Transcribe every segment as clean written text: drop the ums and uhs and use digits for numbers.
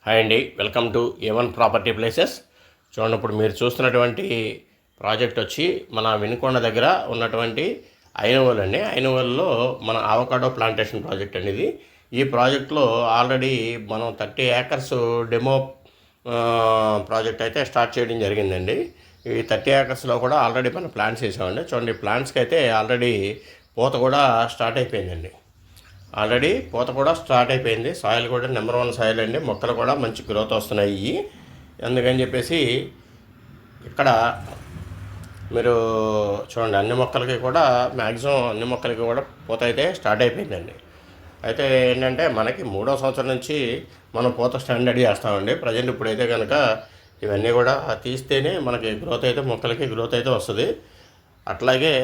Hi అండి, welcome to A1 property places. చూడండి, ఇప్పుడు మీరు చూస్తున్నటువంటి ప్రాజెక్ట్ వచ్చి మన వినుకొండ దగ్గర ఉన్నటువంటి ఐనవోలు అండి. ఐనవోలులో మన అవకాడో ప్లాంటేషన్ ప్రాజెక్ట్ అనేది. ఈ ప్రాజెక్ట్లో ఆల్రెడీ మనం 30 ఏకర్స్ డెమో ప్రాజెక్ట్ అయితే స్టార్ట్ చేయడం జరిగిందండి. ఈ 30 ఏకర్స్లో కూడా ఆల్రెడీ మనం ప్లాంట్స్ వేసామండి. చూడండి, ప్లాంట్స్కి అయితే ఆల్రెడీ పూత కూడా స్టార్ట్ అయిపోయిందండి. పూత కూడా స్టార్ట్ అయిపోయింది. సాయిల్ కూడా నెంబర్ 1 సాయిల్ అండి. మొక్కలు కూడా మంచి గ్రోత్ వస్తున్నాయి. అందుకని చెప్పేసి ఇక్కడ మీరు చూడండి, అన్ని మొక్కలకి కూడా మ్యాక్సిమం అన్ని మొక్కలకి కూడా పూత అయితే స్టార్ట్ అయిపోయిందండి. అయితే ఏంటంటే మనకి 3వ సంవత్సరం నుంచి మనం పూత స్టాండర్డ్ చేస్తామండి. ప్రజెంట్ ఇప్పుడైతే కనుక ఇవన్నీ కూడా తీస్తేనే మనకి గ్రోత్ అయితే మొక్కలకి గ్రోత్ అయితే వస్తుంది. అట్లాగే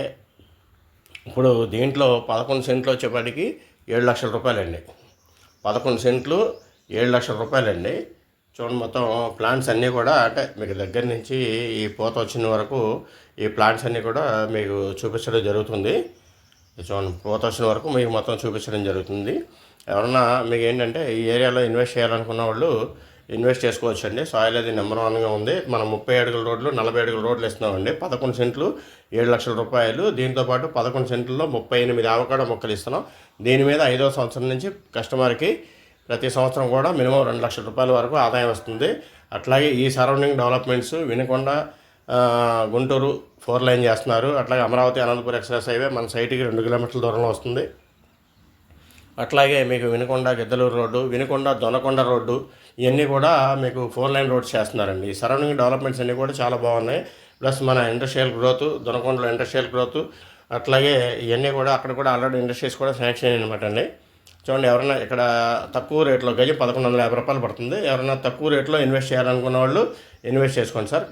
ఇప్పుడు దీంట్లో 11 సెంట్లు వచ్చేప్పటికి 7 లక్షల రూపాయలండి. 11 సెంట్లు 7 లక్షల రూపాయలండి. చూడండి, మొత్తం ప్లాంట్స్ అన్నీ కూడా అంటే మీకు దగ్గర నుంచి ఈ పూత వచ్చిన వరకు ఈ ప్లాంట్స్ అన్నీ కూడా మీకు చూపించడం జరుగుతుంది. చూడండి, పూత వచ్చిన వరకు మీకు మొత్తం చూపించడం జరుగుతుంది. ఎవరన్నా మీకు ఏంటంటే ఈ ఏరియాలో ఇన్వెస్ట్ చేయాలనుకున్న వాళ్ళు ఇన్వెస్ట్ చేసుకోవచ్చు అండి. సాయిల్ అది నెంబర్ 1గా ఉంది. మనం 30 అడుగుల రోడ్లు 40 అడుగుల రోడ్లు ఇస్తున్నామండి. 11 సెంట్లు 7 లక్షల రూపాయలు. దీంతోపాటు 11 సెంట్లలో 38 అవకాడో మొక్కలు ఇస్తున్నాం. దీని మీద 5వ సంవత్సరం నుంచి కస్టమర్కి ప్రతి సంవత్సరం కూడా మినిమం 2 లక్షల రూపాయల వరకు ఆదాయం వస్తుంది. అట్లాగే ఈ surrounding developments Vinukonda Guntur 4 line చేస్తున్నారు. అట్లాగే అమరావతి అనంతపురం ఎక్స్ప్రెస్ హైవే మన సైట్కి 2 కిలోమీటర్ల దూరంలో వస్తుంది. అట్లాగే మీకు వినుకొండ గిద్దలూరు రోడ్డు, వినుకొండ దొనకొండ రోడ్డు, ఇవన్నీ కూడా మీకు 4 లైన్ రోడ్స్ చేస్తున్నారండి. ఈ సరౌండింగ్ డెవలప్మెంట్స్ అన్నీ కూడా చాలా బాగున్నాయి. ప్లస్ మన ఇండస్ట్రియల్ గ్రోత్, దొనకొండలో ఇండస్ట్రియల్ గ్రోత్, అట్లాగే ఇవన్నీ కూడా అక్కడ కూడా ఆల్రెడీ ఇండస్ట్రీస్ కూడా శాంక్షన్ అయ్యాయి అనమాట అండి. చూడండి, ఎవరైనా ఇక్కడ తక్కువ రేట్లో గజం 1150 రూపాయలు పడుతుంది. ఎవరైనా తక్కువ రేట్లో ఇన్వెస్ట్ చేయాలనుకున్న వాళ్ళు ఇన్వెస్ట్ చేసుకోండి సార్.